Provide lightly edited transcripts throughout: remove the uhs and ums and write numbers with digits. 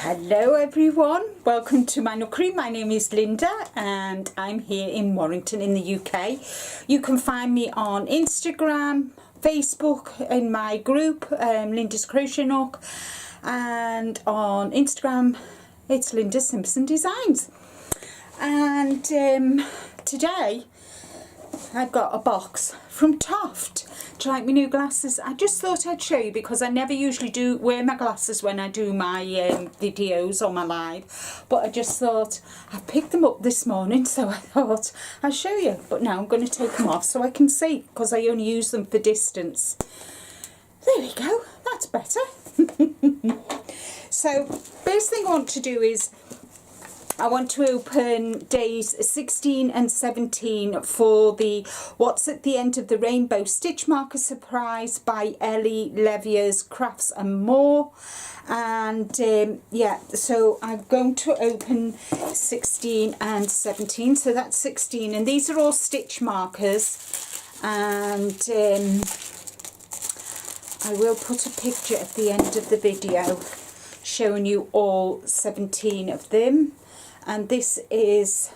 Hello everyone, welcome to my nookery. My name is Linda and I'm here in Warrington in the UK. You can find me on Instagram, Facebook, in my group Linda's Crochet Nook, and on Instagram it's Linda Simpson Designs. And today I've got a box from Toft. Do you like my new glasses? I just thought I'd show you because I never usually do wear my glasses when I do my videos or my live, but I just thought I picked them up this morning, so I thought I'll show you. But now I'm going to take them off so I can see, because I only use them for distance. There we go, that's better. So first thing I want to do is I want to open days 16 and 17 for the What's at the End of the Rainbow Stitch Marker Surprise by Ellie Levier's Crafts and More. And yeah, so I'm going to open 16 and 17. So that's 16, and these are all stitch markers. And I will put a picture at the end of the video showing you all 17 of them. And this is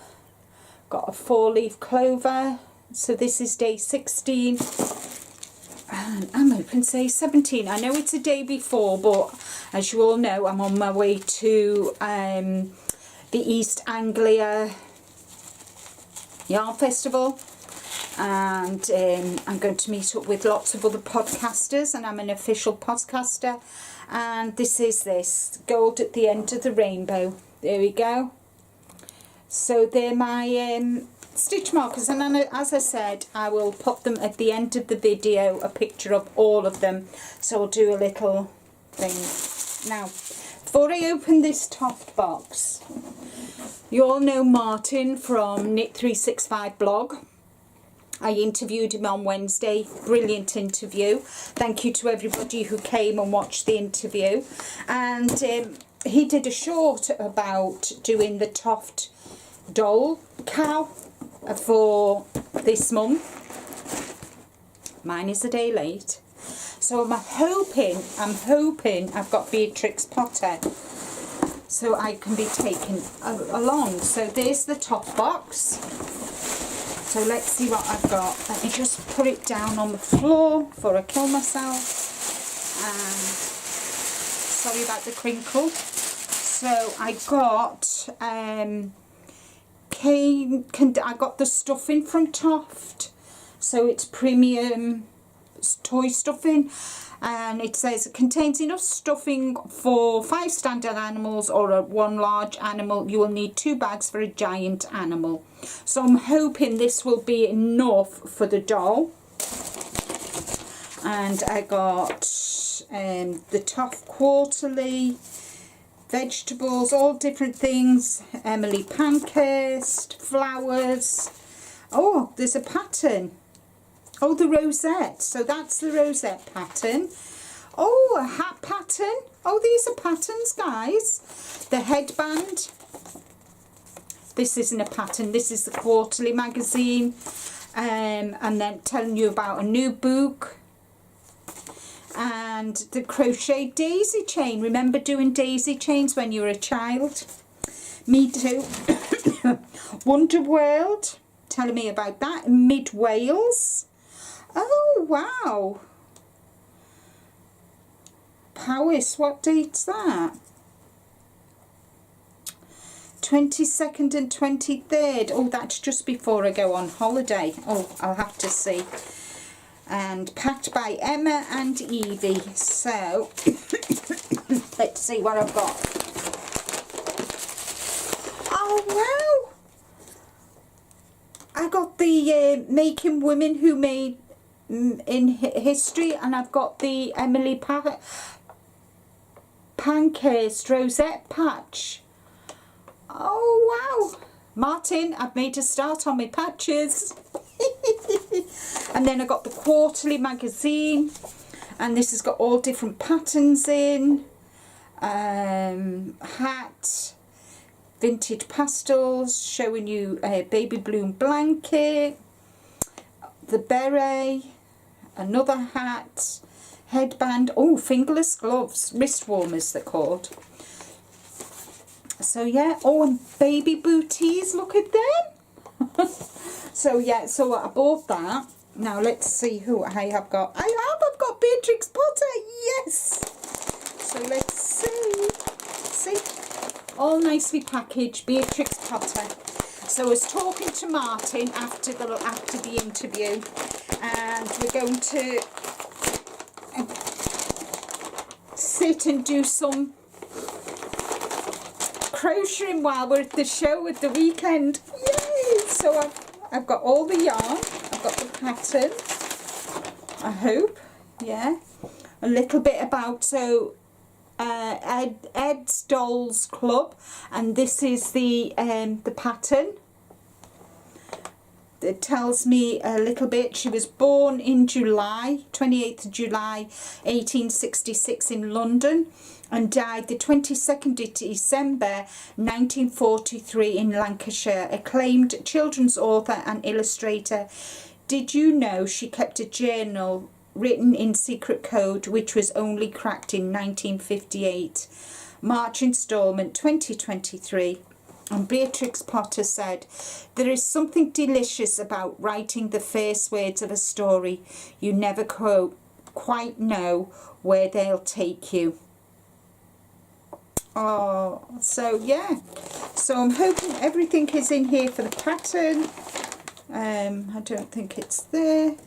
got a 4-leaf clover, so this is day 16, and I'm open day 17. I know it's a day before, but as you all know, I'm on my way to the East Anglia Yarn Festival, and I'm going to meet up with lots of other podcasters, and I'm an official podcaster. And this is Gold at the End of the Rainbow. There we go. So they're my stitch markers, and then, as I said, I will put them at the end of the video, a picture of all of them. So I'll do a little thing. Now, before I open this Toft box, you all know Martyn from Knit 365 blog. I interviewed him on Wednesday. Brilliant interview. Thank you to everybody who came and watched the interview. And he did a short about doing the Toft doll cow for this month. Mine is a day late, so I'm hoping I've got Beatrix Potter so I can be taken along. So there's the top box. So let's see what I've got. Let me just put it down on the floor before I kill myself. And sorry about the crinkle. So I got I got the stuffing from Toft, so it's premium toy stuffing, and it says it contains enough stuffing for 5 standard animals or 1 large animal. You will need 2 bags for a giant animal. So I'm hoping this will be enough for the doll. And I got the Toft Quarterly, vegetables, all different things, Emily Pankhurst, flowers. Oh, there's a pattern. Oh, the rosette. So that's the rosette pattern. Oh, a hat pattern. Oh, these are patterns, guys. The headband. This isn't a pattern. This is the Quarterly magazine. And then telling you about a new book. And the crochet daisy chain. Remember doing daisy chains when you were a child? Me too. Wonder World, telling me about that. Mid Wales. Oh wow. Powys, what date's that? 22nd and 23rd. Oh, that's just before I go on holiday. Oh, I'll have to see. And packed by Emma and Evie. So let's see what I've got. Oh wow, I got the Making Women Who Made in History, and I've got the Emily Pankhurst rosette patch. Oh wow, Martyn, I've made a start on my patches. And then I got the Quarterly magazine, and this has got all different patterns in. Hat, vintage pastels, showing you a baby bloom blanket, the beret, another hat, headband. Oh, fingerless gloves, wrist warmers they're called. So yeah, oh, and baby booties, look at them. So yeah, so I bought that. Now let's see who I have got. I've got Beatrix Potter, yes. So let's see, all nicely packaged, Beatrix Potter. So I was talking to Martyn after the interview, and we're going to sit and do some crocheting while we're at the show at the weekend. Yay! So I've got all the yarn, I've got the pattern, I hope, yeah. A little bit about, so Ed's Dolls Club, and this is the pattern. It tells me a little bit. She was born in July, 28th of July 1866 in London, and died the 22nd of December 1943 in Lancashire. Acclaimed children's author and illustrator. Did you know she kept a journal written in secret code which was only cracked in 1958? March instalment 2023. And Beatrix Potter said, there is something delicious about writing the first words of a story. You never quite know where they'll take you. Oh, so yeah. So I'm hoping everything is in here for the pattern. I don't think it's there,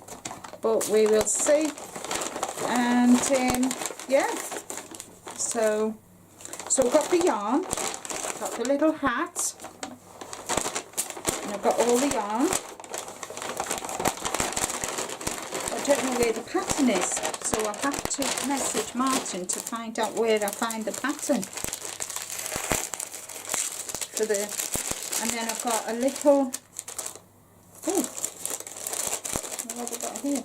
but we will see. And yeah. So I've got the yarn. Got the little hat, and I've got all the yarn. I don't know where the pattern is, so I'll have to message Martyn to find out where I find the pattern for the. And then I've got a little. Oh, what have I got here?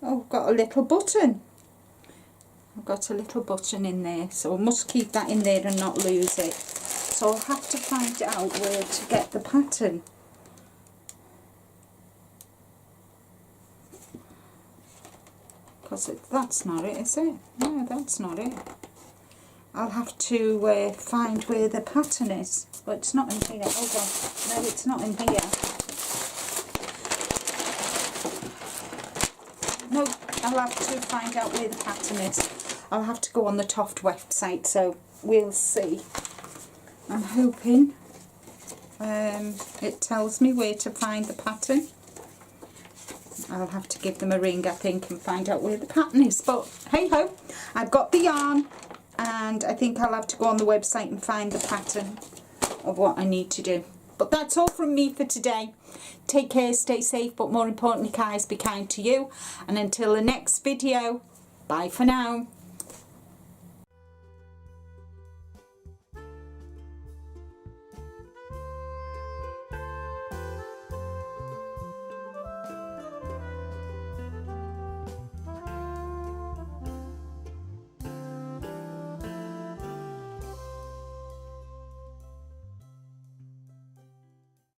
Oh, I've got a little button. I've got a little button in there, so I must keep that in there and not lose it. So I'll have to find out where to get the pattern. Because that's not it, is it? No, that's not it. I'll have to find where the pattern is. But it's not in here. Oh God, no, it's not in here. No, I'll have to find out where the pattern is. I'll have to go on the Toft website, so we'll see. I'm hoping it tells me where to find the pattern. I'll have to give them a ring, I think, and find out where the pattern is. But hey ho, I've got the yarn, and I think I'll have to go on the website and find the pattern of what I need to do. But that's all from me for today. Take care, stay safe, but more importantly, guys, be kind to you. And until the next video, bye for now.